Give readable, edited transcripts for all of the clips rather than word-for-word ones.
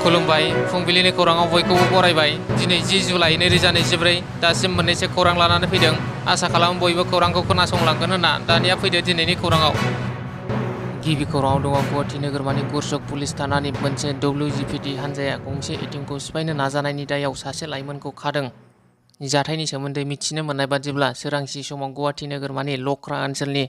खुलुमबाय फुंबिलिनि खौराङाव बयखौबो बरायबाय। दिनै 10 जुलाइ 2024 दासिम मोननैसो खौरां लानानै फैदों। आसा खालामो बयबो खौरांखौ खोनासंलांगोन होनना। दानिया फैदो दिनैनि खौराङाव। गिबि खौराङाव दङ गुवाहाटि नोगोरमानि गुरसक पुलिस थानानि मोनसे WGPD हानजाया गंसे एटिएमखौ सिफायनो नाजानायनि दायाव सासे लाइमोनखौ खादों। जाथायनि सोमोन्दै मिथिनो मोननाय बादिब्ला सोरांसि समाव गुवाहाटि नोगोरमानि लख्रा ओनसोलनि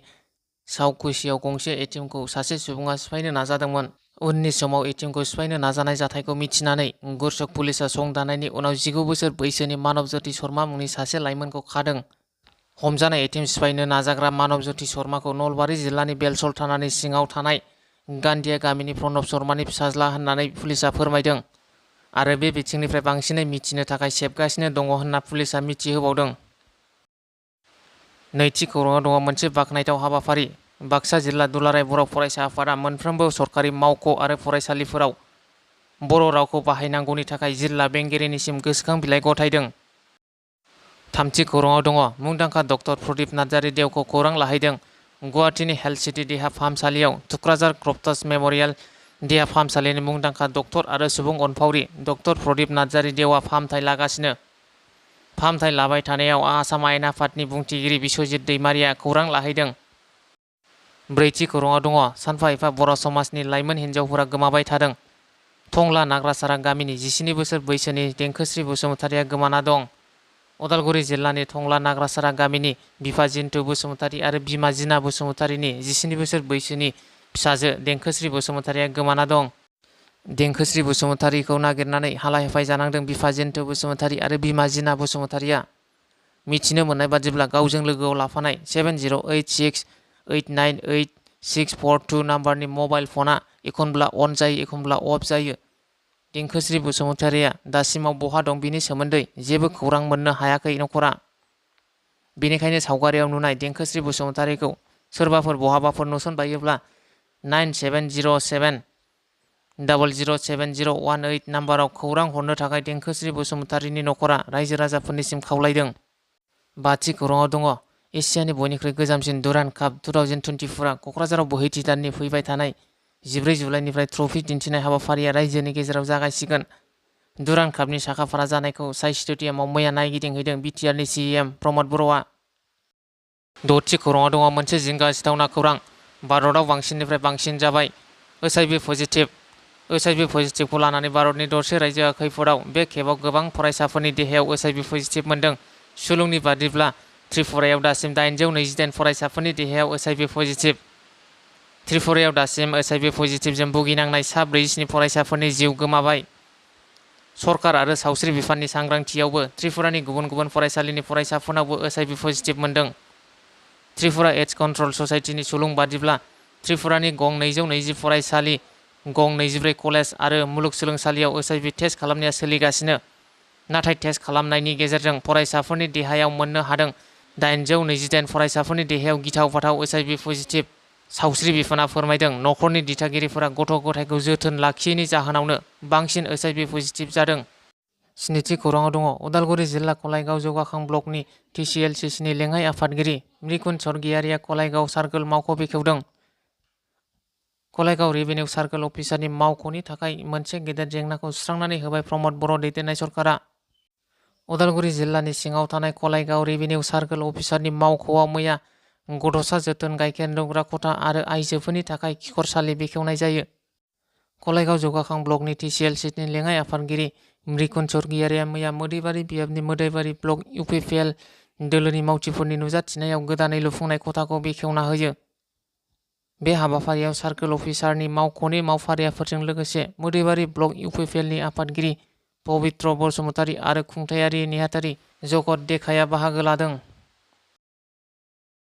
सावकुसियाव गंसे एटिएमखौ सासे सुबुङा सिफायनो नाजादोंमोन। उननि समाव एटिएमखौ सिफायनो नाजानाय जाथायखौ मिथिनानै गुरसक पुलिसआ संदानायनि उनाव 19 बोसोर बैसोनि मानबज्योति शर्मा मुंनि सासे लाइमोनखौ खादों। हमजानाय एटिएम सिफायनो नाजाग्रा मानबज्योति शर्माखौ नलबारि जिल्लानि बेलसर थानानि सिङाव थानाय गान्दिया गामिनि प्रणब शर्मानि फिसाज्ला होननानै पुलिसआ फोरमायदों आरो बे बिथिंनिफ्राय बांसिनै मिथिनो थाखाय सेबगासिनो दङ होनना पुलिसआ मिथिहोबावदों। नैथि खौराङाव दङ मोनसे बाखनायथाव हाबाफारि। बाक्सा जिल्ला दुलाराय बर' फरायसा आफादा मोनफ्रोमबो सरकारि मावख' आरो फरायसालिफोराव बर' रावखौ बाहायनांगौनि थाखाय जिल्ला बेंगिरिनिसिम गोसोखां बिलाइ गथायदों। थामथि खौराङाव दङ मुंदांखा डक्टर प्रदीप नार्जारी देवखौ खौरां लाहैदों। गुवाहाटीनि हेल्थ सिटी देहा फाहामसालियाव थुक्राझार क्रफ्ट्स मेम'रियेल देहा फाहामसालिनि मुंदांखा डक्टर आरो सुबुं अनफावरि डक्टर प्रदीप नार्जारी देवआ फाहामथाय लागासिनो। फाहामथाय लाबाय थानायाव आसाम आयेन आफादनि बुंथिगिरि बिश्वजित दैमारिया खौरां लाहैदों। ब्रैथि खौराङाव दङ सानफा एफा बर' समाजनि लाइमोन हिन्जावफोरा गोमाबाय थादों। टंला नाग्रासारा गामिनि 17 बोसोर बैसोनि देंखोस्रि बसुमतारिया गोमाना दं। उदालगुरि जिल्लानि टंला नाग्रासारा गामिनि बिफा जिन्तु बसुमतारि आरो बिमा जिना बसुमतारिनि 17 बोसोर बैसोनि फिसाजो देंखोस्रि बसुमतारिया गोमाना दं। देंखोस्रि बसुमतारिखौ नागिरनानै हालाय-हाफाय जानांदों बिफा जिन्तु बसुमतारि आरो बिमा जिना बसुमतारिया। मिथिनो मोननाय बादिब्ला गावजों लोगोआव लाफानाय 7086898642 नाम्बारनि मबाइल फना एखनब्ला अन जायो एखनब्ला अफ जायो। देंखोस्रि बसुमतारिया दासिमाव बहा दं बिनि सोमोन्दै जेबो खौरां मोननो हायाखै नखरा। बेनिखायनो सावगारियाव नुनाय देंखोस्रि बसुमतारिखौ सोरबाफोर बहाबाफोर नुसनबायोब्ला 9707007018 नाम्बाराव खौरां हरनो थाखाय देंखोस्रि बसुमतारिनि नखरा रायजो राजाफोरनिसिम खावलायदों। बाथि खौराङाव दङ एसियानि बयनिख्रुइ गोजामसिन डुरान्ड काप 2024 क'क्राझाराव बोहैथि दाननि फैबाय थानाय 14 जुलाइनिफ्राय ट्रफि दिन्थिनाय हाबाफारिया रायजोनि गेजेराव जागायसिगोन। डुरान्ड कापनि साखाफारा जानायखौ साइ स्टेडियामाव मैया नायगिदिंहैदों बिटिआरनि CEM प्रमद बर'आ। द'थि खौराङाव दङ मोनसे जिंगा सिथावना खौरां। भारतआव बांसिननिफ्राय बांसिन जाबाय HIV पजिटिभ। HIV पजिटिभखौ लानानै भारतनि दरसे रायजोआ खैफोदाव। बे खेबाव गोबां फरायसाफोरनि देहायाव HIV पजिटिभ मोनदों। सुलुंनि बादिब्ला त्रिपुरायाव दासिम 828 फरायसाफोरनि देहायाव HIV पजिटिभ। त्रिपुरायाव दासिम HIV पजिटिभजों भुगिनांनाय सा 47 फरायसाफोरनि जिउ गोमाबाय। सरकार आरो सावस्रि बिफाननि सांग्रांथियावबो त्रिपुरानि गुबुन गुबुन फरायसालिनि फरायसाफोरनावबो HIV पजिटिभ मोनदों। त्रिपुरा एड्स कन्ट्रल ससाइटिनि सुलुं बादिब्ला त्रिपुरानि गं 220 फरायसालि, गं 24 कलेज आरो मुलुगसोलोंसालियाव HIV टेस्ट खालामनाया सोलिगासिनो। नाथाय टेस्ट खालामनायनि गेजेरजों फरायसाफोरनि देहायाव मोननो हादों 828 फरायसाफोरनि देहायाव गिथाव-बाथाव HIV पजिटिभ। सावस्रि बिफाना फोरमायदों नखरनि दिथागिरिफोरा गथ' गथायखौ जोथोन लाखियैनि जाहोनावनो बांसिन HIV पजिटिभ जादों। स्निथि खौराङाव दङ उदालगुरि जिल्ला कलायगाव जौगाखां ब्लकनि TCLCCनि लेङाइ आफादगिरि मृकुन स्वर्गियारिया कलायगाव सार्कोल मावख' बेखेवदों। कलायगाव रेभिनिउ सार्कोल अफिसारनि मावख'नि थाखाय मोनसे गेदेर जेंनाखौ सुस्रांनानै होबाय प्रमद बर' दैदेननाय सरकारा। उदालगुरि जिल्लानि सिङाव थानाय कलायगाव रेभिनिउ सार्कोल अफिसारनि मावख'आव मैया गथ'सा जोथोन, गाइखेर दौग्रा खथा आरो आइजोफोरनि थाखाय खिखरसालि बेखेवनाय जायो। कलायगाव जौगाखां ब्लकनि TCLCनि लेङाइ आफादगिरि मृकुन स्वर्गियारिया मैया मोदैबारि बियाबनि मोदैबारि ब्लक UPPL दोलोनि मावथिफोरनि नुजाथिनायाव गोदानै लुफुंनाय खथाखौ बेखेवना होयो। बे हाबाफारियाव सार्कोल अफिसारनि मावख'नि मावफारियाफोरजों लोगोसे मोदैबारि ब्लक UPPLनि आफादगिरि पबित्र बसुमतारि आरो खुंथायारि नेहाथारि जगत देखाया बाहागो लादों।